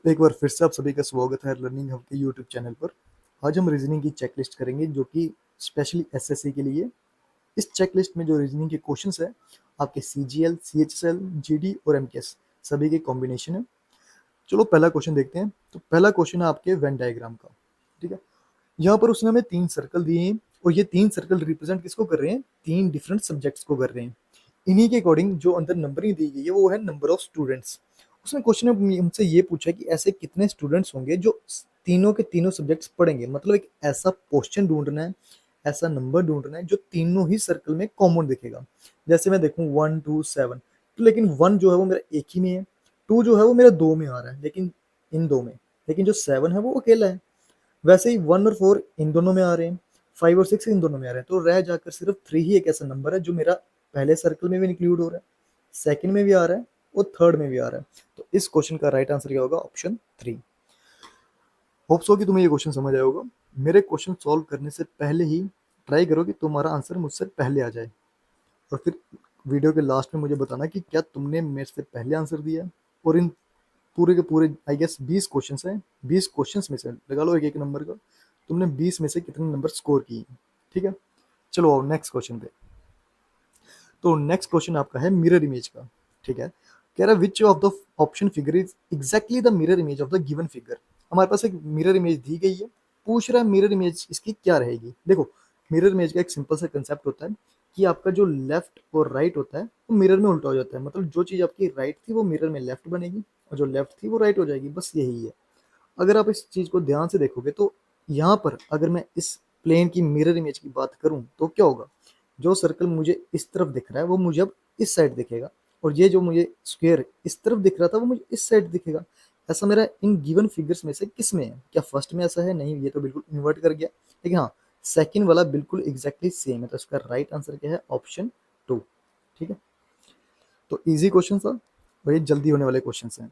एक बार फिर से आप सभी का स्वागत है लर्निंग हब के यूट्यूब चैनल पर। आज हम रीजनिंग की चेकलिस्ट करेंगे जो कि स्पेशली एसएससी के लिए। इस चेकलिस्ट में जो रीजनिंग के क्वेश्चंस है आपके सीजीएल, सीएचएसएल, जीडी और एमकेएस सभी के कॉम्बिनेशन है। चलो पहला क्वेश्चन देखते हैं। तो पहला क्वेश्चन है आपके वेन डायग्राम का। ठीक है, यहाँ पर उसने हमें 3 सर्कल दिए हैं और ये 3 सर्कल रिप्रेजेंट किसको कर रहे हैं? 3 डिफरेंट सब्जेक्ट्स को कर रहे हैं। इन्हीं के अकॉर्डिंग जो अंदर नंबरिंग दी गई है वो है नंबर ऑफ स्टूडेंट्स। उसने क्वेश्चन में हमसे ये पूछा कि ऐसे कितने स्टूडेंट्स होंगे जो तीनों के तीनों सब्जेक्ट्स पढ़ेंगे। मतलब एक ऐसा क्वेश्चन ढूंढना है, ऐसा नंबर ढूंढना है जो तीनों ही सर्कल में कॉमन दिखेगा। जैसे मैं देखूं 1 2 7, तो लेकिन 1 जो है वो मेरा एक ही में है, 2 जो है वो मेरा 2 में आ रहा है, लेकिन इन 2 में, लेकिन जो 7 है वो अकेला है। वैसे ही 1 और 4 इन दोनों में आ रहे हैं, 5 और 6 इन दोनों में आ रहे हैं, तो रह जाकर सिर्फ 3 ही एक ऐसा नंबर है जो मेरा पहले सर्कल में भी इंक्लूड हो रहा है, सेकंड में भी आ रहा है और थर्ड में भी आ रहा है। तो इस क्वेश्चन का राइट आंसर क्या होगा? ऑप्शन 3। होप सो कि तुम्हें ये क्वेश्चन समझ आया होगा। मेरे क्वेश्चन सॉल्व करने से पहले ही ट्राई करो कि तुम्हारा आंसर मुझसे पहले आ जाए, और फिर वीडियो के लास्ट में मुझे बताना कि क्या तुमने मेरे से पहले आंसर दिया। और इन पूरे के पूरे आई गेस 20 क्वेश्चंस हैं, 20 क्वेश्चंस में से लगा लो एक एक नंबर का, तुमने 20 में से कितने नंबर स्कोर किए हैं। ठीक है, चलो आओ नेक्स्ट क्वेश्चन पे। तो नेक्स्ट क्वेश्चन आपका है मिरर इमेज का। ठीक है, कह रहा है which of the option figure is exactly the mirror image of the given figure. हमारे पास एक मिरर इमेज दी गई है, पूछ रहा है मिरर इमेज इसकी क्या रहेगी। देखो, मिरर इमेज का एक सिंपल सा कंसेप्ट होता है कि आपका जो लेफ्ट और राइट होता है वो मिरर में उल्टा हो जाता है। मतलब जो चीज़ आपकी राइट थी वो मिरर में लेफ्ट बनेगी और जो लेफ्ट थी वो राइट हो जाएगी, बस यही है। अगर आप इस चीज़ को ध्यान से देखोगे तो यहाँ पर अगर मैं इस प्लेन की मिरर इमेज की बात करूँ तो क्या होगा? जो सर्कल मुझे इस तरफ दिख रहा है वो मुझे अब इस साइड दिखेगा, और ये जो मुझे स्क्वायर इस तरफ दिख रहा था वो मुझे इस साइड दिखेगा। ऐसा मेरा इन गिवन फिगर्स में से किस में है? क्या फर्स्ट में ऐसा है? नहीं, ये तो बिल्कुल इन्वर्ट कर गया। लेकिन हाँ, सेकंड वाला बिल्कुल एग्जैक्टली सेम है, तो इसका राइट आंसर क्या है? ऑप्शन 2। ठीक है, तो इजी क्वेश्चन था और ये जल्दी होने वाले क्वेश्चन हैं।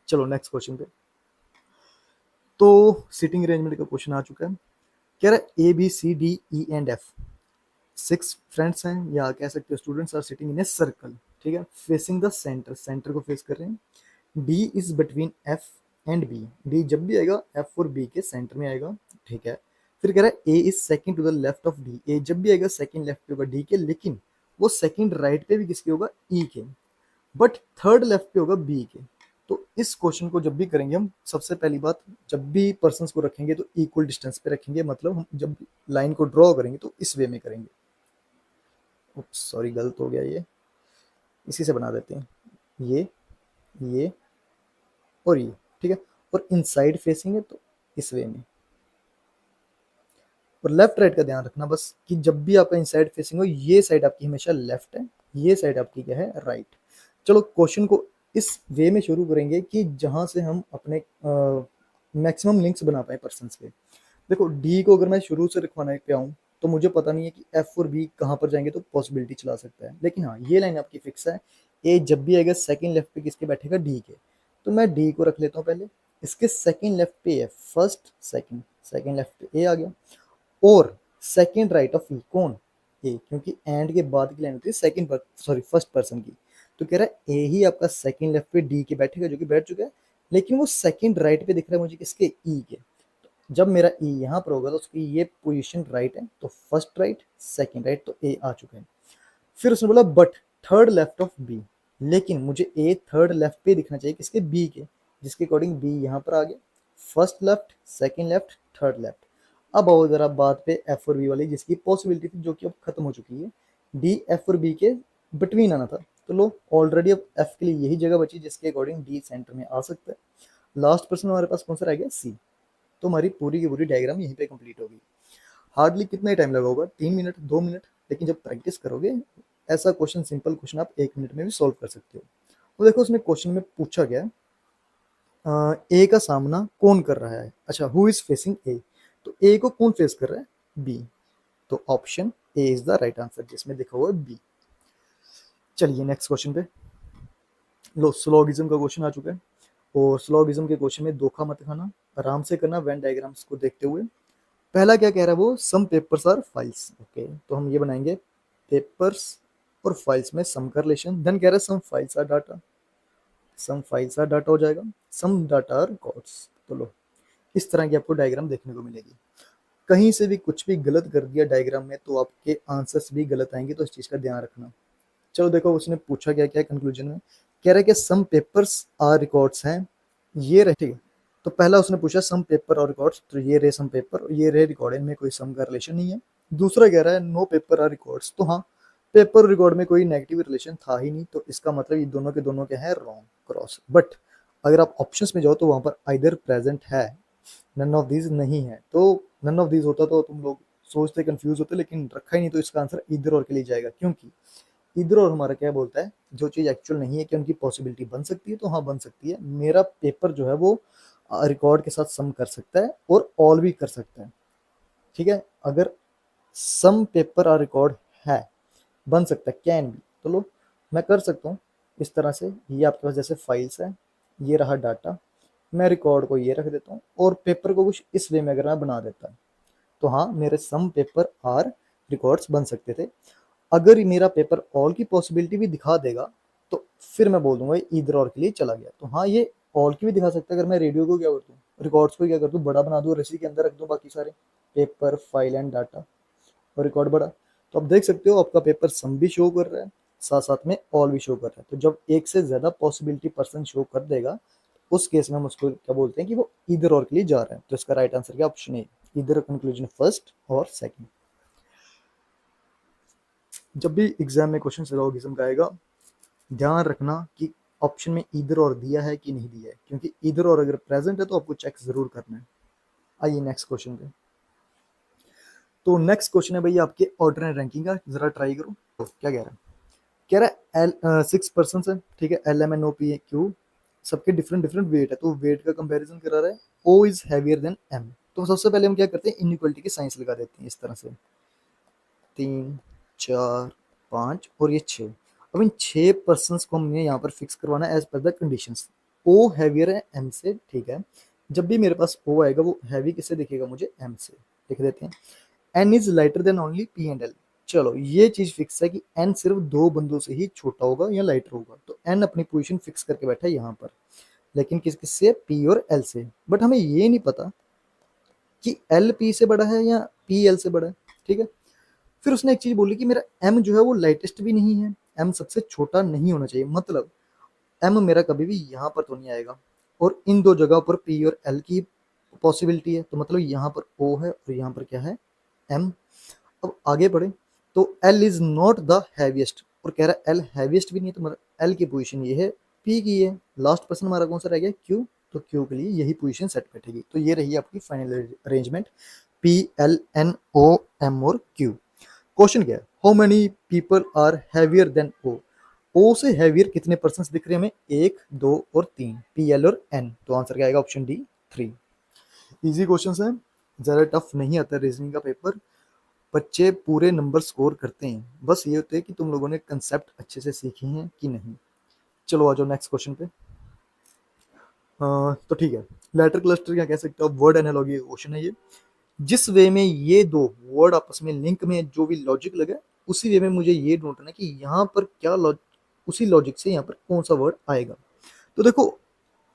चलो नेक्स्ट क्वेश्चन पे। तो सिटिंग अरेंजमेंट का क्वेश्चन आ चुका है। कह रहा है ABCDEF 6 फ्रेंड्स हैं, या कह सकते हो students are sitting in a circle. ठीक है, फेसिंग द सेंटर, सेंटर को फेस कर रहे हैं। D is between F and B, D जब भी आएगा एफ और बी के सेंटर में आएगा। ठीक है, फिर कह रहा है A is second to the left of D, A जब भी आएगा सेकंड लेफ्ट पे होगा डी के, लेकिन वो सेकंड राइट पे भी किसके होगा? ई के, बट थर्ड लेफ्ट पे होगा बी के। तो इस क्वेश्चन को जब भी करेंगे हम, सबसे पहली बात, जब भी पर्सन्स को रखेंगे तो इक्वल डिस्टेंस पे रखेंगे। मतलब हम जब लाइन को ड्रॉ करेंगे तो इस वे में करेंगे। सॉरी, गलत हो गया, ये इसी से बना देते हैं, ये और ये। ठीक है, और इनसाइड फेसिंग है तो इस वे में। और लेफ्ट राइट का ध्यान रखना बस कि जब भी आपका इनसाइड फेसिंग हो, ये साइड आपकी हमेशा लेफ्ट है, ये साइड आपकी क्या है? राइट। चलो क्वेश्चन को इस वे में शुरू करेंगे कि जहां से हम अपने मैक्सिमम लिंक्स बना पाए पर्सन्स के। देखो, डी को अगर मैं शुरू से रखवाने पे आऊँ तो मुझे पता नहीं है कि एफ और बी कहाँ पर जाएंगे, तो पॉसिबिलिटी चला सकता है। लेकिन हाँ, ये लाइन आपकी फिक्स है, ए जब भी आएगा सेकंड लेफ्ट पे किसके बैठेगा? डी के। तो मैं डी को रख लेता हूँ पहले। इसके सेकंड लेफ्ट पे है फर्स्ट, सेकंड, सेकंड लेफ्ट पे ए आ गया। और सेकंड राइट ऑफ ई कौन? ए, क्योंकि एंड के बाद की लाइन होती है सेकंड, सॉरी फर्स्ट पर्सन की। तो कह रहा है ए ही आपका सेकंड लेफ्ट पे डी के बैठेगा, जो कि बैठ चुका है, लेकिन वो सेकंड राइट पे दिख रहा है मुझे किसके? ई के। जब मेरा ई यहाँ पर होगा तो उसकी ये पोजीशन राइट है, तो फर्स्ट राइट सेकंड राइट, तो ए आ चुका है। फिर उसने बोला but third left of B, लेकिन मुझे ए थर्ड लेफ्ट पे दिखना चाहिए किसके? बी के, जिसके अकॉर्डिंग बी यहाँ पर आ गया। First left, second left, third left. अब आओ जरा बात पे एफ और बी वाली, जिसकी पॉसिबिलिटी थी जो कि अब खत्म हो चुकी है। डी एफ और बी के बिटवीन आना था, तो लो ऑलरेडी अब एफ के लिए यही जगह बची जिसके अकॉर्डिंग डी सेंटर में आ सकता है। लास्ट पर्सन हमारे पास कौन सा रह गया? सी। तो हमारी पूरी की पूरी डायग्राम यहीं पे कंप्लीट होगी। हार्डली कितना ही टाइम लगा होगा? 3 मिनट, 2 मिनट। लेकिन जब प्रैक्टिस करोगे, ऐसा क्वेश्चन, सिंपल क्वेश्चन आप 1 मिनट में भी सॉल्व कर सकते हो। तो देखो, उसमें क्वेश्चन में पूछा गया ए का सामना कौन कर रहा है? अच्छा, हु इज फेसिंग ए, तो ए को कौन फेस कर रहा है? बी। तो option A is the right answer, जिसमें लिखा हुआ है बी। चलिए नेक्स्ट क्वेश्चन पे। लो, स्लोगिज्म का क्वेश्चन आ चुका है, और स्लोगिज्म के क्वेश्चन में धोखा मत खाना, आराम से करना वेन डायग्राम्स को देखते हुए। पहला क्या कह रहा है वो? Some papers are files. Okay, तो हम ये बनाएंगे पेपर्स और फाइल्स में सम का रिलेशन। देन कह रहा है some files are data. Some files are data हो जाएगा, सम डाटा आर रिकॉर्ड्स। तो लो, इस तरह की आपको डायग्राम देखने को मिलेगी। कहीं से भी कुछ भी गलत कर दिया डायग्राम में तो आपके आंसर्स भी गलत आएंगे, तो इस चीज़ का ध्यान रखना। चलो देखो उसने पूछा क्या क्या कंक्लूजन में, कह रहा है कि सम पेपर्स आर रिकॉर्ड्स हैं, ये रहे, ठीक है। तो पहला उसने पूछा सम पेपर और रिकॉर्ड्स, तो ये रहे सम पेपर और ये रहे रिकॉर्ड, इनमें कोई सम का रिलेशन नहीं है। दूसरा कह रहा है नो पेपर आर रिकॉर्ड्स, तो हाँ, पेपर और रिकॉर्ड में कोई नेगेटिव रिलेशन था ही नहीं, तो इसका मतलब ये दोनों के दोनों क्या है, रॉन्ग, क्रॉस। बट अगर आप ऑप्शंस में जाओ तो वहां पर आइदर प्रेजेंट है, नन ऑफ दीज नहीं है। तो नन ऑफ दीज होता तो तुम लोग सोचते कंफ्यूज होते, लेकिन रखा ही नहीं, तो इसका आंसर इधर और के लिए जाएगा, क्योंकि इधर और हमारा क्या बोलता है, जो चीज़ एक्चुअल नहीं है कि उनकी पॉसिबिलिटी बन सकती है, तो हाँ बन सकती है। मेरा पेपर जो है वो रिकॉर्ड के साथ सम कर सकता है और ऑल भी कर सकता है, ठीक है। अगर सम पेपर और रिकॉर्ड है, बन सकता है, कैन भी, तो लो मैं कर सकता हूँ इस तरह से। ये आपके पास जैसे फाइल्स है, ये रहा डाटा, मैं रिकॉर्ड को ये रख देता हूँ और पेपर को कुछ इस वे में अगर मैं बना देता, तो हाँ मेरे सम पेपर आर रिकॉर्ड्स बन सकते थे। अगर मेरा पेपर ऑल की पॉसिबिलिटी भी दिखा देगा, तो फिर मैं बोल दूंगा इधर और के लिए चला गया। तो हाँ, ये ऑल की भी दिखा सकता है। अगर मैं रेडियो को क्या कर दूँ, रिकॉर्ड्स को क्या कर दूँ, बड़ा बना दूँ और इसी के अंदर रख दूँ बाकी सारे पेपर, फाइल एंड डाटा, और रिकॉर्ड बड़ा। तो आप देख सकते हो आपका पेपर सम भी शो कर रहा है, साथ साथ में ऑल भी शो कर रहा है। तो जब एक से ज्यादा पॉसिबिलिटी पर्सन शो कर देगा, उस केस में हम उसको क्या बोलते हैं कि वो इधर और के लिए जा रहा है। तो इसका राइट आंसर क्या, ऑप्शन ए, इधर कंक्लूजन फर्स्ट और सेकंड। जब भी एग्जाम में क्वेश्चन सिलोगिज्म का आएगा, ध्यान रखना कि ऑप्शन में इधर और दिया है कि नहीं दिया है, क्योंकि इधर और अगर प्रेजेंट है तो आपको चेक जरूर करना है। आइए नेक्स्ट क्वेश्चन पे। तो नेक्स्ट क्वेश्चन है भैया आपके ऑर्डिनरी रैंकिंग का, जरा ट्राई करो। तो क्या कह रहा है, कह रहा है एल 6% है, ठीक है, L M N O P A Q, सबके डिफरेंट डिफरेंट वेट है, तो वेट का कंपैरिजन करा रहा है। O is heavier than M. तो सबसे पहले हम क्या करते हैं, इनइक्वालिटी की साइंस लगा देते हैं इस तरह से, 3, 4, 5 और ये 6। अब इन 6 पर्सन को हमने यहाँ पर फिक्स करवाना है as per the conditions. O heavier है एम से, ठीक है। जब भी मेरे पास ओ आएगा वो हैवी किससे दिखेगा मुझे, एम से। लिख देते हैं N is lighter than only P and L. चलो ये चीज फिक्स है कि एन सिर्फ दो बंदों से ही छोटा होगा या लाइटर होगा, तो एन अपनी पोजीशन फिक्स करके बैठा है यहाँ पर। लेकिन किस किससे, पी और एल से। बट हमें ये नहीं पता कि एल पी से बड़ा है या पी एल से बड़ा है, ठीक है। फिर उसने एक चीज बोली कि मेरा एम जो है वो लाइटेस्ट भी नहीं है, एम सबसे छोटा नहीं होना चाहिए, मतलब एम मेरा कभी भी यहाँ पर तो नहीं आएगा। और इन दो जगह पर पी और एल की पॉसिबिलिटी है, तो मतलब यहाँ पर ओ है और यहाँ पर क्या है, एम। अब आगे बढ़े, तो L is not the heaviest, और कह रहा है एल हैवीएस्ट भी नहीं है, तो मतलब एल की पोजीशन ये है, पी की है। लास्ट पर्सन हमारा कौन सा रह गया, क्यू, तो क्यू के लिए यही पोजीशन सेट बैठेगी। तो ये रही आपकी final arrangement, P L N O M और क्यू। क्वेश्चन क्या है, how many people are heavier than O. O से हैवियर कितने पर्सन दिख रहे हैं हमें, 1, 2 और 3, पी एल और एन। तो आंसर क्या आएगा, ऑप्शन डी 3। इजी क्वेश्चन है, ज़्यादा टफ नहीं आता रीजनिंग का पेपर। बच्चे पूरे नंबर स्कोर करते हैं, बस ये होता है कि तुम लोगों ने कंसेप्ट अच्छे से सीखे हैं कि नहीं। चलो आ जाओ नेक्स्ट क्वेश्चन पे। तो ठीक है, लेटर क्लस्टर क्या कह सकते हो, वर्ड एनालॉजी क्वेश्चन है ये। जिस वे में ये दो वर्ड आपस में लिंक में जो भी लॉजिक लगे, उसी वे में मुझे ये ढूंढना है कि यहाँ पर क्या उसी लॉजिक से यहाँ पर कौन सा वर्ड आएगा। तो देखो,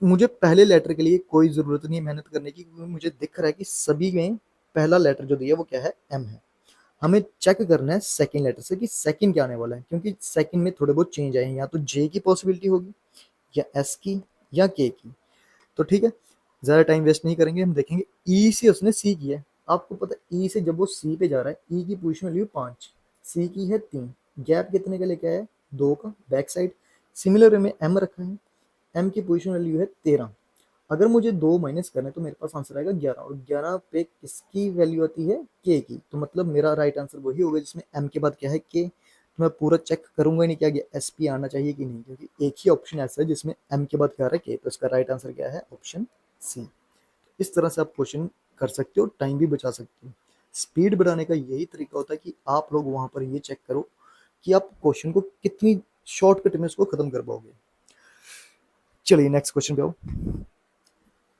मुझे पहले लेटर के लिए कोई ज़रूरत नहीं है मेहनत करने की, क्योंकि मुझे दिख रहा है कि सभी में पहला लेटर जो दिया वो क्या है, एम है। हमें चेक करना है सेकंड लेटर से कि सेकंड क्या आने वाला है, क्योंकि सेकंड में थोड़े बहुत चेंज आए हैं, या तो जे की पॉसिबिलिटी होगी या एस की या के की। तो ठीक है, ज़्यादा टाइम वेस्ट नहीं करेंगे, हम देखेंगे ई से उसने सी किया है। आपको पता है ई से जब वो सी पे जा रहा है, ई की पोजीशन वैल्यू 5, सी की है 3, गैप कितने का लेके आया है, 2 का, बैक साइड। सिमिलर में एम रखा है, एम की पोजीशन वैल्यू है 13। अगर मुझे 2 माइनस करना है तो मेरे पास आंसर आएगा 11, और 11 पे किसकी वैल्यू आती है, के की। तो मतलब मेरा राइट आंसर वही होगा जिसमें एम के बाद क्या है, के। तो मैं पूरा चेक करूंगा ही नहीं क्या एस पी आना चाहिए कि नहीं, क्योंकि एक ही ऑप्शन ऐसा है जिसमें एम के बाद क्या आ रहा है, के। तो इसका राइट आंसर क्या है, ऑप्शन सी। इस तरह से आप क्वेश्चन कर सकते हो, टाइम भी बचा सकते हो। स्पीड बढ़ाने का यही तरीका होता है कि आप लोग वहां पर ये चेक करो कि आप क्वेश्चन को कितनी शॉर्टकट में उसको खत्म कर पाओगे। चलिए नेक्स्ट क्वेश्चन पे आओ।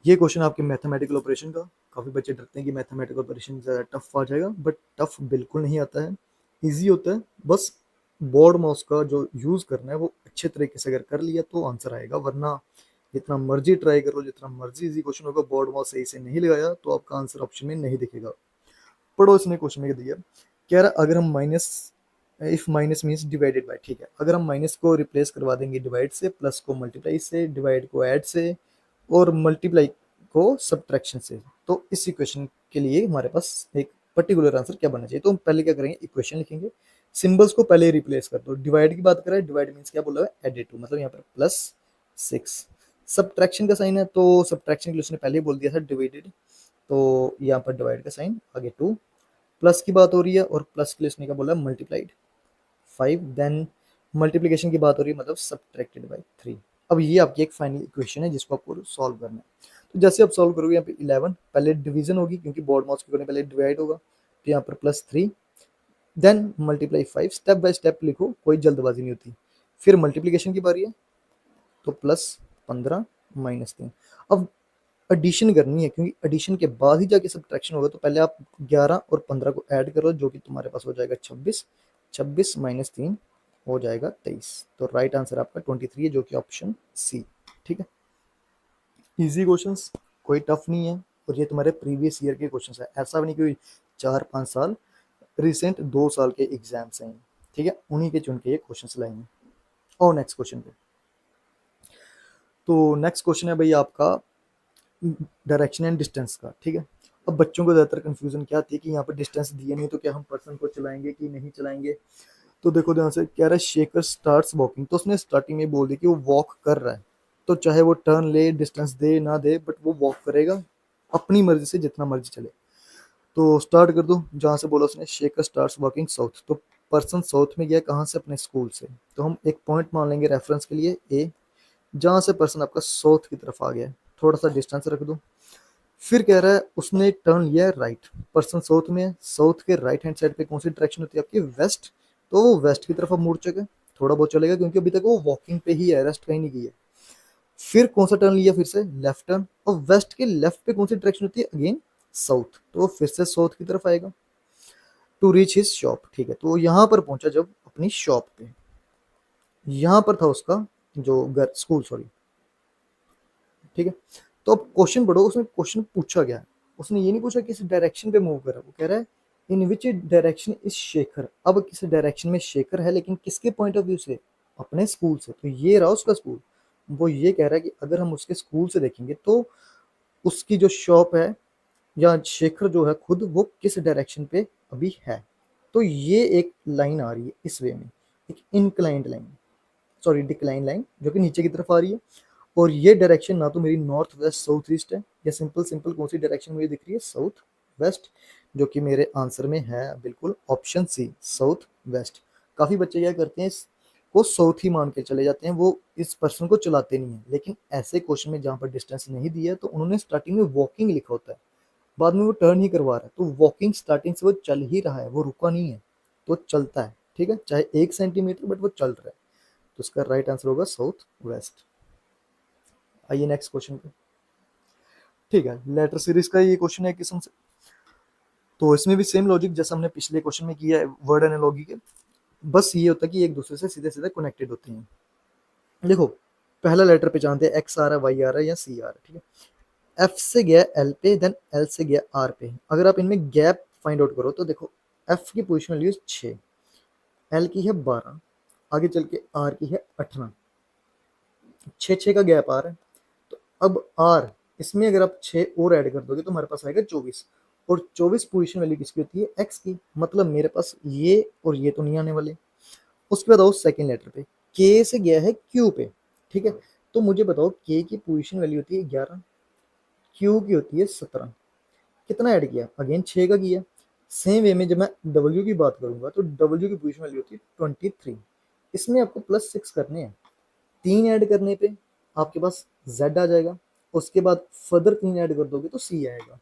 ये क्वेश्चन आपके मैथमेटिकल ऑपरेशन का। काफ़ी बच्चे डरते हैं कि मैथमेटिकल ऑपरेशन ज़्यादा टफ आ जाएगा, बट टफ बिल्कुल नहीं आता है, इजी होता है। बस बोर्ड माउस का जो यूज़ करना है वो अच्छे तरीके से अगर कर लिया तो आंसर आएगा, वरना जितना मर्जी ट्राई करो, जितना मर्जी इजी क्वेश्चन होगा, बोर्ड माउस सही से नहीं लगाया तो आपका आंसर ऑप्शन में नहीं दिखेगा। पढ़ो, इसने क्वेश्चन में दिया, कह रहा अगर हम minus, if minus means divided by, ठीक है, अगर हम माइनस को रिप्लेस करवा देंगे डिवाइड से, प्लस को मल्टीप्लाई से, डिवाइड को ऐड से और मल्टीप्लाई को सब्ट्रैक्शन से, तो इस इक्वेशन के लिए हमारे पास एक पर्टिकुलर आंसर क्या बनना चाहिए। तो हम पहले क्या करेंगे, इक्वेशन लिखेंगे, सिंबल्स को पहले रिप्लेस कर दो। डिवाइड की बात करें, डिवाइड मीन्स क्या बोला है, एडेड टू, मतलब यहाँ पर प्लस 6। सब्ट्रैक्शन का साइन है तो सब्ट्रैक्शन के लिए उसने पहले ही बोल दिया था डिवाइडेड, तो यहाँ पर डिवाइड का साइन आगे 2। प्लस की बात हो रही है और प्लस के लिए उसने क्या बोला, मल्टीप्लाइड 5। देन मल्टीप्लिकेशन की बात हो रही है, मतलब सब्ट्रैक्टेड बाय 3। अब ये आपकी एक फाइनल इक्वेशन है जिसको आपको सॉल्व करना है। तो जैसे आप सॉल्व करोगे, यहाँ पे 11 पहले डिवीजन होगी क्योंकि बोर्ड माउस के करने पहले डिवाइड होगा, तो यहाँ पर +3, then multiply 5, step by step लिखो, कोई जल्दबाजी नहीं होती। फिर मल्टीप्लिकेशन की बारी है, तो +15 -3। अब एडिशन करनी है क्योंकि एडिशन के बाद ही जाके सब्ट्रैक्शन होगा, तो पहले आप 11 और 15 को ऐड करो, जो कि तुम्हारे पास हो जाएगा 26। 26 -3 हो जाएगा 23। तो राइट आंसर आपका 23 है, जो कि ऑप्शन सी। ठीक है, इजी क्वेश्चंस, कोई टफ नहीं है, और ये तुम्हारे प्रीवियस ईयर के क्वेश्चंस है, ऐसा भी नहीं कोई 4-5 साल, रिसेंट 2 साल के एग्जाम्स हैं। ठीक है, उन्हीं के चुन के ये क्वेश्चंस लाएंगे। और नेक्स्ट क्वेश्चन पे, तो नेक्स्ट क्वेश्चन है भाई आपका डायरेक्शन एंड डिस्टेंस का। ठीक है, अब बच्चों को ज़्यादातर कंफ्यूजन क्या आती है कि यहाँ पर डिस्टेंस दिया नहीं, तो क्या हम पर्सन को चलाएंगे कि नहीं चलाएंगे। तो देखो ध्यान से, कह रहा है शेखर स्टार्ट्स वॉकिंग, तो उसने स्टार्टिंग में बोल दिया कि वो वॉक कर रहा है, तो चाहे वो टर्न ले, डिस्टेंस दे ना दे, बट वो वॉक करेगा अपनी मर्जी से, जितना मर्जी चले। तो स्टार्ट कर दो जहाँ से बोला उसने, शेखर स्टार्ट्स वॉकिंग साउथ, तो पर्सन साउथ में गया कहाँ से, अपने स्कूल से, तो हम एक पॉइंट मान लेंगे रेफरेंस के लिए ए, जहाँ से पर्सन आपका साउथ की तरफ आ गया है, थोड़ा सा डिस्टेंस रख दो। फिर कह रहा है उसने टर्न लिया है राइट, पर्सन साउथ में है, साउथ के राइट हैंड साइड पे कौन सी डायरेक्शन होती है आपकी, वेस्ट, तो वो वेस्ट की तरफ अब मुड़ चुका है, थोड़ा बहुत चलेगा क्योंकि अभी तक वो वॉकिंग पे ही है, रेस्ट कहीं नहीं की है। फिर कौन सा टर्न लिया, फिर से लेफ्ट टर्न, और वेस्ट के लेफ्ट पे कौन सी डायरेक्शन होती है, अगेन साउथ, तो वो फिर से साउथ की तरफ आएगा टू रीच हिज शॉप। ठीक है, तो वो यहाँ पर पहुंचा जब अपनी शॉप पे, यहाँ पर था उसका जो घर, स्कूल सॉरी। ठीक है, तो अब क्वेश्चन पढ़ो, उसने क्वेश्चन पूछा गया, उसने ये नहीं पूछा किस डायरेक्शन पे मूव कर रहा है, वो कह रहा है इन विच डायरेक्शन इज शेखर। अब किस डायरेक्शन में शेखर है, लेकिन किसके पॉइंट ऑफ व्यू से, अपने स्कूल से, तो ये रहा उसका स्कूल। वो ये कह रहा है कि अगर हम उसके स्कूल से देखेंगे तो उसकी जो शॉप है, या शेखर जो है खुद, वो किस डायरेक्शन पे अभी है। तो ये एक लाइन आ रही है इस वे में, एक inclined line, sorry decline line, जो कि नीचे की तरफ आ रही है। और ये डायरेक्शन ना तो मेरी नॉर्थ वेस्ट साउथ ईस्ट है, या सिंपल सिंपल कौन सी डायरेक्शन मुझे दिख रही है, साउथ वेस्ट, जो कि मेरे आंसर में है बिल्कुल ऑप्शन सी, साउथ वेस्ट। काफ़ी बच्चे क्या करते हैं, इसको साउथ ही मान के चले जाते हैं, वो इस पर्सन को चलाते नहीं है। लेकिन ऐसे क्वेश्चन में जहाँ पर डिस्टेंस नहीं दिया, तो उन्होंने स्टार्टिंग में वॉकिंग लिखा होता है, बाद में वो टर्न ही करवा रहा है, तो वॉकिंग स्टार्टिंग से वो चल ही रहा है, वो रुका नहीं है, तो चलता है। ठीक है, चाहे 1 सेंटीमीटर, बट वो चल रहा है, तो इसका राइट आंसर होगा साउथ वेस्ट। आइए नेक्स्ट क्वेश्चन पे। ठीक है, लेटर सीरीज का ये क्वेश्चन है किस्म से, तो इसमें भी सेम लॉजिक जैसा हमने पिछले क्वेश्चन में किया है वर्ड एनालॉजी के, बस ये होता है कि एक दूसरे से सीधे सीधे कनेक्टेड होते हैं। देखो, पहला लेटर पे जानते हैं, एक्स आ रहा है, वाई आ रहा है, या सी आ रहा है। ठीक है, एफ से गया एल पे, देन एल से गया आर पे। अगर आप इनमें गैप फाइंड आउट करो, तो देखो एफ की पोजिशन वैल्यू 6, एल की है 12, आगे चल के आर की है 18, 6 का गैप आ रहा है। तो अब आर, इसमें अगर आप 6 और ऐड कर दोगे तो हमारे पास आएगा 24, और 24 पोजीशन वैल्यू किसकी होती है, एक्स की, मतलब मेरे पास ये और ये तो नहीं आने वाले। उसके बाद आओ सेकेंड लेटर पे, के से गया है क्यू पे। ठीक है, तो मुझे बताओ के की पोजीशन वैल्यू होती है 11, क्यू की होती है 17, कितना ऐड किया, अगेन 6 का किया। सेम वे में जब मैं डब्ल्यू की बात करूंगा, तो डब्ल्यू की पोजीशन वैल्यू होती है 23, इसमें आपको +6 करने हैं, 3 ऐड करने पे आपके पास z आ जाएगा, उसके बाद फर्दर 3 ऐड कर दोगे तो c आएगा।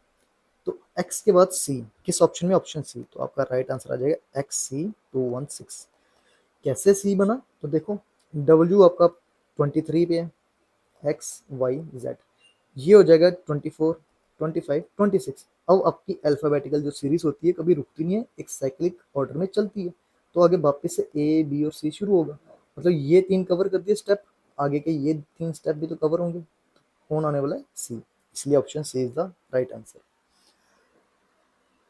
तो x के बाद c, किस ऑप्शन में, ऑप्शन सी, तो आपका राइट आंसर आ जाएगा XC216। कैसे c बना, तो देखो w आपका 23 पे है, x y z, ये हो जाएगा 24, 25, 26। अब आपकी अल्फाबेटिकल जो सीरीज होती है कभी रुकती नहीं है, एक साइक्लिक ऑर्डर में चलती है। तो आगे वापस से ए बी और सी शुरू होगा, मतलब ये 3 कवर कर दिए स्टेप, आगे के ये 3 स्टेप भी तो कवर होंगे, कौन आने वाला है? सी। इसलिए option C is the right answer.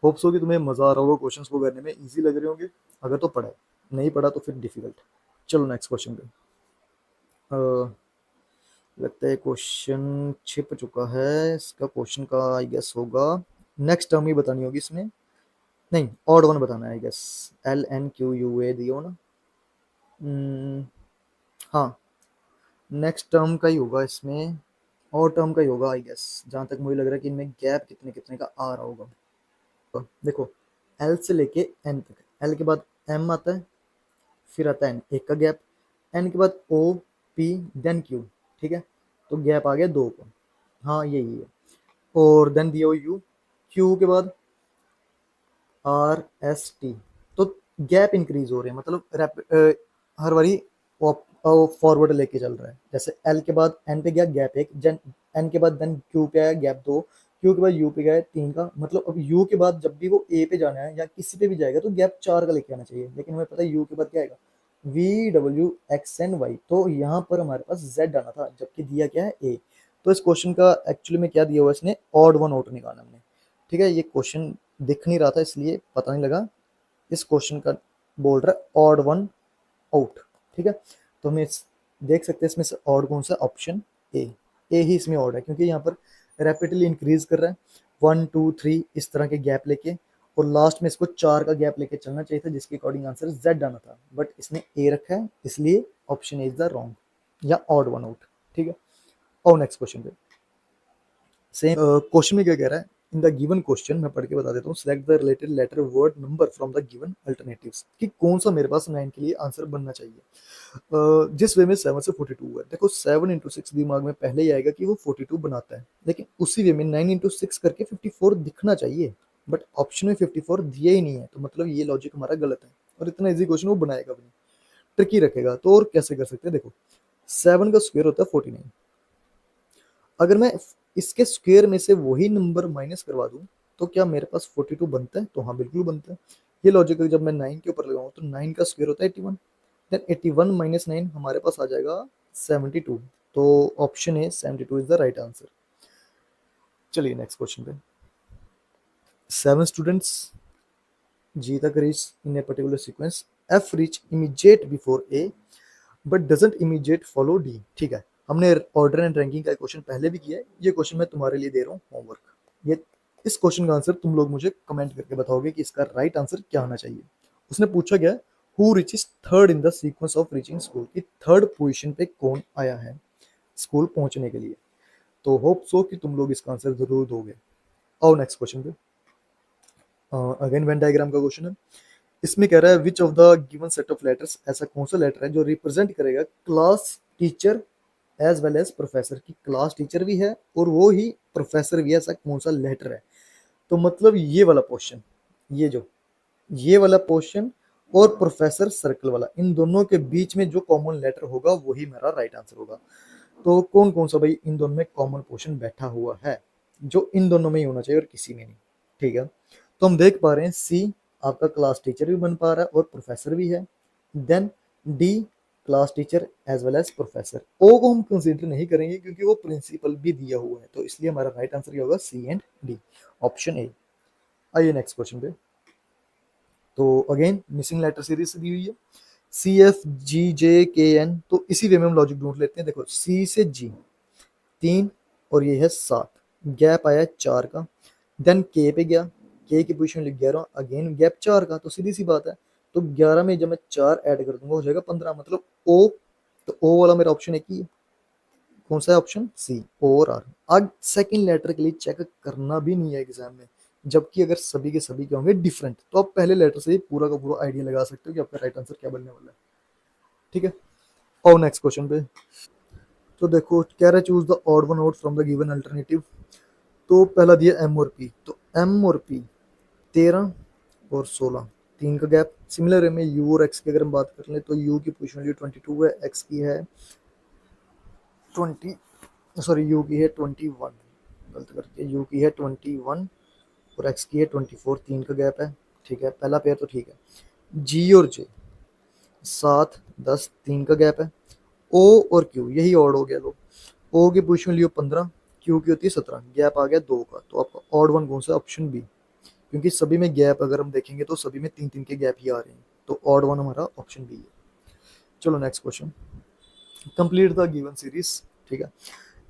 Hopes हो कि तुम्हें मजा आ रहा होगा, क्वेश्चंस को करने में इजी लग रहे होंगे, अगर तो पढ़ा है, नहीं पढ़ा तो फिर डिफिकल्ट। चलो नेक्स्ट क्वेश्चन पे। अ, लगता है क्वेश्चन छिप चुका है, इसका क्वेश्चन का आई गेस होगा नेक्स्ट टर्म ही बतानी होगी इसमें, नहीं ऑड वन बताना है आई गेस। LNQUA दियो ना। हम्म, हाँ, नेक्स्ट टर्म का ही होगा इसमें, और टर्म का ही होगा आई गेस, जहाँ तक मुझे लग रहा है कि इनमें गैप कितने कितने का आ रहा होगा। देखो, एल से लेके एन तक, एल के बाद एम आता है, फिर आता है एन, एक का गैप, एन के बाद ओ पी देन क्यू, ठीक है, तो गैप आ गया दो का, हाँ यही है, और देन दिया यू, क्यू के बाद आर एस टी, तो गैप इंक्रीज हो रहे हैं, मतलब हर बारी फॉरवर्ड लेके चल रहा है, जैसे एल के बाद एन पे गया गैप एक, एन के बाद देन क्यू पे आया गैप दो, क्यू के बाद यू पे गया तीन का, मतलब अब यू के बाद जब भी वो ए पे जाना है या किसी पे भी जाएगा तो गैप चार का लेके आना चाहिए, लेकिन हमें पता है यू के बाद क्या आएगा, V W X N Y, तो यहाँ पर हमारे पास जेड आना था, जबकि दिया क्या है ए। तो इस क्वेश्चन का एक्चुअली में क्या दिया हुआ है, इसने ऑड वन आउट निकाला हमने, ठीक है, ये क्वेश्चन दिख नहीं रहा था इसलिए पता नहीं लगा, इस क्वेश्चन का बोल रहा है ऑड वन आउट, ठीक है, तो हम देख सकते हैं इसमें से ऑड कौन सा, ऑप्शन ए ही इसमें ऑड है, क्योंकि यहाँ पर रैपिडली इंक्रीज कर रहा है, 1 2 3 इस तरह के गैप लेके, और लास्ट में इसको चार का गैप लेके चलना चाहिए था, जिसके अकॉर्डिंग आंसर जेड आना था, बट इसने ए रखा है, इसलिए option A is the wrong या ऑड वन आउट, ठीक है। और नेक्स्ट क्वेश्चन पे सेम क्वेश्चन में क्या कह रहा है, इन द गिवन क्वेश्चन मैं पढ़ के बता देता हूँ, select the related letter word number from the given alternatives, कि कौन सा मेरे पास 9 के लिए आंसर बनना चाहिए। जिस वे में 7 से 42 है, देखो 7 इंटू 6 दिमाग में पहले ही आएगा कि वो 42 बनाता है, लेकिन उसी वे में 9 इंटू 6 करके 54 दिखना चाहिए, बट ऑप्शन में 54 दिया ही नहीं है, तो मतलब ये लॉजिक हमारा गलत है, और इतना इजी क्वेश्चन वो बनाएगा भी नहीं, ट्रिकी रखेगा, तो और कैसे कर सकते हैं, देखो 7 का स्क्वायर होता है 49, अगर मैं इसके स्क्वायर में से वही नंबर माइनस करवा दूं तो क्या मेरे पास 42 बनता है, तो हाँ बिल्कुल बनता है, ये लॉजिक जब मैं 9 के ऊपर लगाऊं तो 9 का स्क्वायर होता है 81, देन 81 माइनस 9 हमारे पास आ जाएगा 72, तो option A 72 is the right answer. चलिए नेक्स्ट क्वेश्चन पे, 7 स्टूडेंट्स जी तक reach in a particular sequence, F reach immediate before A but doesn't immediate follow D, ठीक है, हमने ऑर्डर एंड रैंकिंग का क्वेश्चन पहले भी किया है, ये क्वेश्चन मैं तुम्हारे लिए दे रहा हूँ होमवर्क, ये इस क्वेश्चन का आंसर तुम लोग मुझे कमेंट करके बताओगे कि इसका राइट आंसर क्या होना चाहिए। उसने पूछा गया who reaches third in the sequence of reaching school, की थर्ड पोजीशन पे कौन आया है स्कूल पहुंचने के लिए, तो होप सो कि तुम लोग इसका आंसर जरूर दोगे। और नेक्स्ट क्वेश्चन पे अगेन वेन डायग्राम का क्वेश्चन है, इसमें कह रहा है which of the given set of letters, ऐसा कौन सा लेटर है जो रिप्रेजेंट करेगा class teacher as well as professor, की क्लास टीचर भी है और वो ही प्रोफेसर भी है, ऐसा कौन सा लेटर है, तो मतलब ये वाला पोर्शन, ये जो ये वाला पोर्शन और प्रोफेसर सर्कल वाला, इन दोनों के बीच में जो कॉमन लेटर होगा वही मेरा राइट आंसर होगा, तो कौन कौन सा भाई इन दोनों में कॉमन पोर्शन बैठा हुआ है, जो इन दोनों में ही होना चाहिए और किसी में नहीं, ठीक है, तो हम देख पा रहे हैं सी आपका क्लास टीचर भी बन पा रहा है और प्रोफेसर भी है, then D class teacher as well as professor, O को हम कंसीडर नहीं करेंगे क्योंकि वो प्रिंसिपल भी दिया हुआ है, तो इसलिए हमारा राइट आंसर क्या होगा, सी एंड डी, ऑप्शन ए। आइए नेक्स्ट क्वेश्चन पे, तो अगेन मिसिंग लेटर सीरीज से दी हुई है, सी एफ जी जे के एन, तो इसी वे में हम लॉजिक ढूंढ लेते हैं, देखो सी से जी 3 और ये है 7, गैप आया 4 का, देन के पे गया, के की पोजीशन लिख 11, अगेन गैप 4 का, तो सीधी सी बात है, तो 11 में जब मैं 4 ऐड कर दूंगा हो जाएगा 15, मतलब ओ, तो ओ वाला मेरा ऑप्शन एक ही है, कौन सा है, ऑप्शन सी ओ और आर। अब सेकंड लेटर के लिए चेक करना भी नहीं है एग्जाम में, जबकि अगर सभी के सभी के होंगे डिफरेंट, तो आप पहले लेटर से ही पूरा का पूरा आइडिया लगा सकते हो कि आपका राइट आंसर क्या बनने वाला है, ठीक है। और नेक्स्ट क्वेश्चन पे, तो देखो कह रहा है choose the odd one out from the given alternative, तो पहला दिया एम और पी, तो एम और पी 13 और 16, 3 का गैप, सिमिलर है में यू और एक्स की अगर हम बात कर लें तो यू की पोजिशन 22 है, एक्स की है 20, सॉरी यू की है 21, गलत करके यू की है 21 और एक्स की है 24, 3 का गैप है, ठीक है, पहला पेयर तो ठीक है। जी और जे, 7, 10, 3 का गैप है। ओ और क्यू यही ऑड हो गया। लो, ओ की पोजीशन लियो 15, क्यू की होती है 17, गैप आ गया 2 का। तो आपका ऑड वन कौन सा? ऑप्शन बी, क्योंकि सभी में गैप अगर हम देखेंगे तो सभी में 3 3 के गैप ही आ रहे हैं। तो ऑड वन हमारा ऑप्शन बी है। चलो next question. Complete the given series. ठीक है,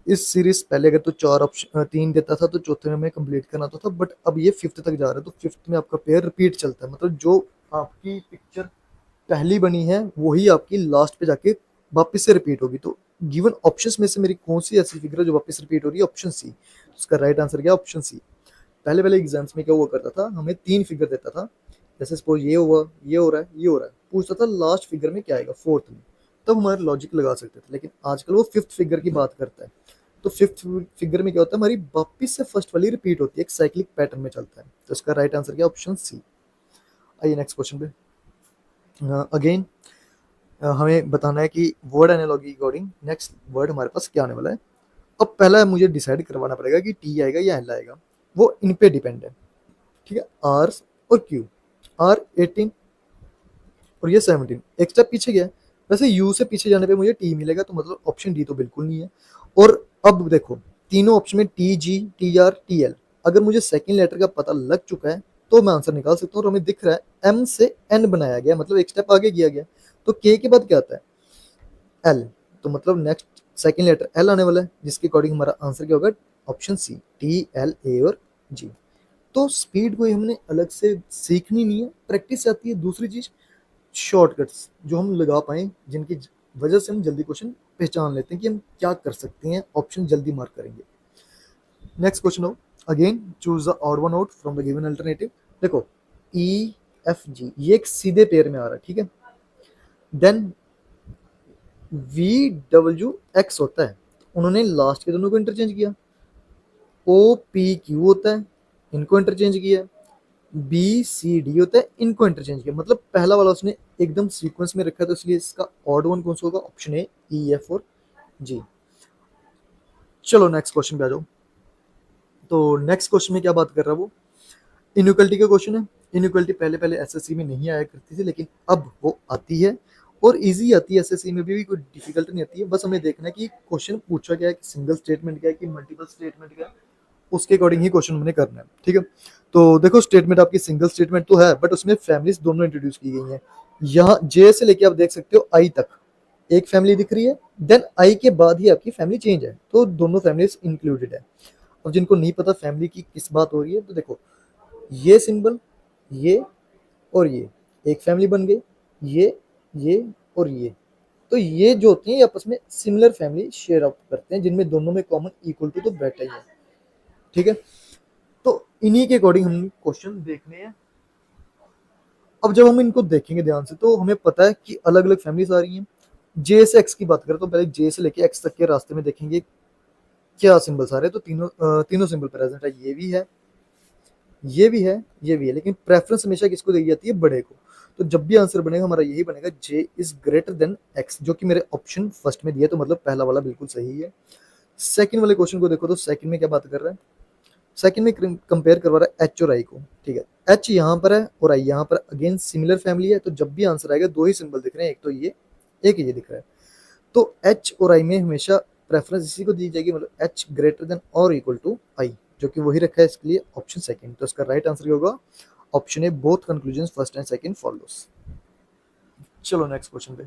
इस सीरीज पहले अगर तो 4 ऑप्शन 3 देता था तो चौथे में हमें कंप्लीट करना होता था, बट अब ये फिफ्थ तक जा रहा है। तो फिफ्थ में आपका पेयर रिपीट चलता है, मतलब जो आपकी पिक्चर पहली बनी है वही आपकी लास्ट पे जाके वापस से रिपीट होगी। तो गिवन ऑप्शंस में से मेरी कौन सी ऐसी फिगर है जो वापस रिपीट हो रही है? Option C. उसका राइट आंसर क्या? Option C. पहले पहले एग्जाम्स में क्या हुआ करता था, हमें 3 फिगर देता था, जैसे सपोज ये हुआ, ये हो रहा है, ये हो रहा है, पूछता था लास्ट फिगर में क्या आएगा, फोर्थ में। तब हमारे लॉजिक लगा सकते थे, लेकिन आजकल वो फिफ्थ फिगर की बात करता है। तो फिफ्थ फिगर में क्या होता है, हमारी वापिस से फर्स्ट वाली रिपीट होती है, एक साइक्लिक पैटर्न में चलता है। तो इसका राइट आंसर क्या? Option C. आइए नेक्स्ट क्वेश्चन पे। अगेन हमें बताना है कि word analogy according next word हमारे पास क्या आने वाला है। अब पहला मुझे डिसाइड करवाना पड़ेगा कि टी आएगा या एल आएगा, वो इन पे डिपेंड है। ठीक है, आर और क्यू। आर 18 और ये 17, एक स्टेप पीछे गया। वैसे यू से पीछे जाने पे मुझे टी मिलेगा, तो मतलब ऑप्शन डी तो बिल्कुल नहीं है। और अब देखो, तीनों ऑप्शन में T G, T R, T L, अगर मुझे सेकंड लेटर का पता लग चुका है तो मैं आंसर निकाल सकता हूँ। और हमें दिख रहा है एम से एन बनाया गया, मतलब एक स्टेप आगे किया गया। तो के के बाद क्या आता है? एल। तो मतलब नेक्स्ट सेकंड लेटर एल आने वाला है, जिसके अकॉर्डिंग हमारा आंसर क्या होगा? Option C, T L A और जी। तो स्पीड को हमने अलग से सीखनी नहीं है, प्रैक्टिस से आती है। दूसरी चीज, शॉर्टकट्स जो हम लगा पाए, जिनकी वजह से हम जल्दी क्वेश्चन पहचान लेते हैं कि हम क्या कर सकते हैं, ऑप्शन जल्दी मार्क करेंगे। नेक्स्ट क्वेश्चन हो, again choose the odd one out from the given alternative. देखो, ई एफ जी ये एक सीधे पेयर में आ रहा है, ठीक है। देन वी डब्ल्यू एक्स होता है, उन्होंने लास्ट के दोनों को इंटरचेंज किया। ओ पी क्यू होता है, इनको इंटरचेंज किया। बी सी डी होता है, इनको इंटरचेंज किया। मतलब पहला वाला उसने एकदम सीक्वेंस में रखा है, तो इसलिए इसका ऑड वन कौन सा होगा? ऑप्शन ए, ई एफ और जी। चलो नेक्स्ट क्वेश्चन पे आ जाओ। तो नेक्स्ट क्वेश्चन में क्या बात कर रहा है वो? इनइक्वालिटी का क्वेश्चन है। इनइक्वालिटी पहले पहले एसएससी में नहीं आया करती थी, लेकिन अब वो आती है और इजी आती है। एसएससी में भी कोई डिफिकल्ट नहीं आती है। बस हमें देखना है कि क्वेश्चन पूछा गया है कि सिंगल स्टेटमेंट क्या है कि मल्टीपल स्टेटमेंट क्या है, उसके अकॉर्डिंग ही क्वेश्चन हमने करना है। ठीक है, तो देखो स्टेटमेंट आपकी सिंगल स्टेटमेंट तो है, बट उसमें फैमिलीज दोनों इंट्रोड्यूस की गई हैं। यहाँ जे से लेके आप देख सकते हो आई तक एक फैमिली दिख रही है, देन आई के बाद ही आपकी फैमिली चेंज है, तो दोनों फैमिलीज इंक्लूडेड है। अब जिनको नहीं पता फैमिली की किस बात हो रही है, तो देखो ये सिंबल, ये और ये एक फैमिली बन गई। ये और ये, तो ये जो होती है आपस में सिमिलर फैमिली शेयर आउट करते हैं, जिनमें दोनों में कॉमन इक्वल टू तो बैठा ही है। ठीक है, तो इन्हीं के अकॉर्डिंग हम क्वेश्चन देखने हैं। अब जब हम इनको देखेंगे ध्यान से तो हमें पता है कि अलग अलग फैमिलीज आ रही हैं। जे से एक्स की बात करें तो पहले जे से लेके एक्स तक के रास्ते में देखेंगे क्या सिंबल्स आ रहे हैं। तो तीनों सिंबल प्रेजेंट है, ये भी है, ये भी है, ये भी है, लेकिन प्रेफरेंस हमेशा किसको दी जाती है? बड़े को। तो जब भी आंसर बनेगा हमारा यही बनेगा, जे इज ग्रेटर देन एक्स, जो कि मेरे ऑप्शन फर्स्ट में दिया, तो मतलब पहला वाला बिल्कुल सही है। सेकंड वाले क्वेश्चन को देखो, तो सेकंड में क्या बात कर रहा है? सेकंड में कंपेयर करवा रहा है एच और आई को। ठीक है, एच यहाँ पर है और आई यहाँ पर, अगेन सिमिलर फैमिली है। तो जब भी आंसर आएगा दो ही सिंबल दिख रहे हैं, एक तो ये, एक ये दिख रहा है। तो एच और आई में हमेशा प्रेफरेंस इसी को दी जाएगी, मतलब एच ग्रेटर देन और इक्वल टू आई, जो कि वही रखा है इसके लिए ऑप्शन सेकंड। तो इसका राइट आंसर होगा option A, both conclusion first and second follows. चलो नेक्स्ट क्वेश्चन पे।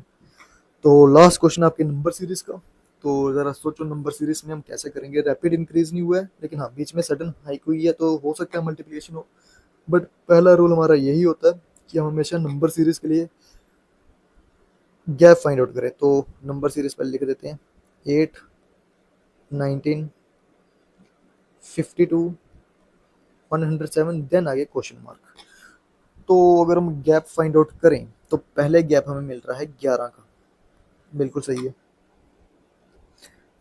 तो लास्ट क्वेश्चन आपके नंबर सीरीज का। तो जरा सोचो नंबर सीरीज में हम कैसे करेंगे। रैपिड इंक्रीज नहीं हुआ है, लेकिन हाँ बीच में सडन हाइक हुई है, तो हो सकता है मल्टीप्लिकेशन हो। बट पहला रूल हमारा यही होता है कि हम हमेशा नंबर सीरीज के लिए गैप फाइंड आउट करें। तो नंबर सीरीज पहले लिख देते हैं, 8, 19, 52, 107, देन आगे क्वेश्चन मार्क। तो अगर हम गैप फाइंड आउट करें तो पहले गैप हमें मिल रहा है 11 का, बिल्कुल सही है।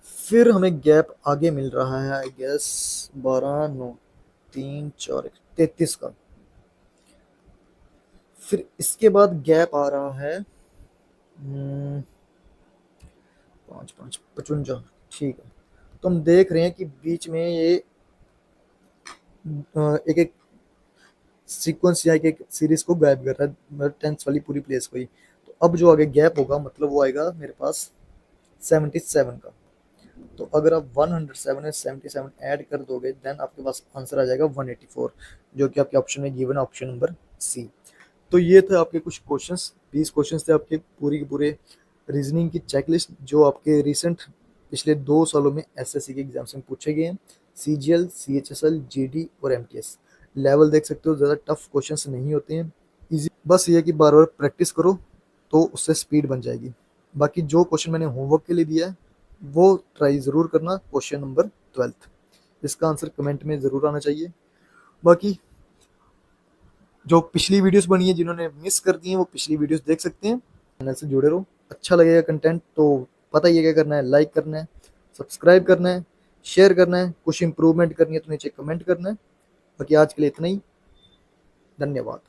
फिर हमें गैप आगे मिल रहा है आई गेस 12, 9, 3, 4, 33 का। फिर इसके बाद गैप आ रहा है 5, 5, 55। ठीक है, तो हम देख रहे हैं कि बीच में ये एक एक सीक्वेंस या एक एक सीरीज को गायब कर रहा है, टेंस वाली पूरी प्लेस को ही। तो अब जो आगे गैप होगा मतलब वो आएगा मेरे पास 77 का। तो अगर आप 107 में 77 ऐड कर दोगे देन आपके पास आंसर आ जाएगा 184, जो कि आपके ऑप्शन में गिवन है, ऑप्शन नंबर सी। तो ये थे आपके कुछ क्वेश्चंस, 20 क्वेश्चंस थे आपके पूरी के पूरे रीजनिंग की चेकलिस्ट, जो आपके रिसेंट पिछले 2 सालों में एसएससी के एग्जाम्स में पूछे गए हैं। सीजीएल, सीएचएसएल, जीडी और एमटीएस लेवल देख सकते हो, ज़्यादा टफ क्वेश्चंस नहीं होते हैं, इजी। बस ये है कि बार बार प्रैक्टिस करो तो उससे स्पीड बन जाएगी। बाकी जो क्वेश्चन मैंने होमवर्क के लिए दिया है वो ट्राई ज़रूर करना। क्वेश्चन नंबर 12th, इसका आंसर कमेंट में ज़रूर आना चाहिए। बाकी जो पिछली वीडियोस बनी है, जिन्होंने मिस कर दी हैं वो पिछली वीडियोस देख सकते हैं। चैनल से जुड़े रहो, अच्छा लगेगा कंटेंट तो पता ही है क्या करना है, लाइक करना है, सब्सक्राइब करना है, शेयर करना है, कुछ इंप्रूवमेंट करनी है तो नीचे कमेंट करना है। बाकी आज के लिए इतना ही, धन्यवाद।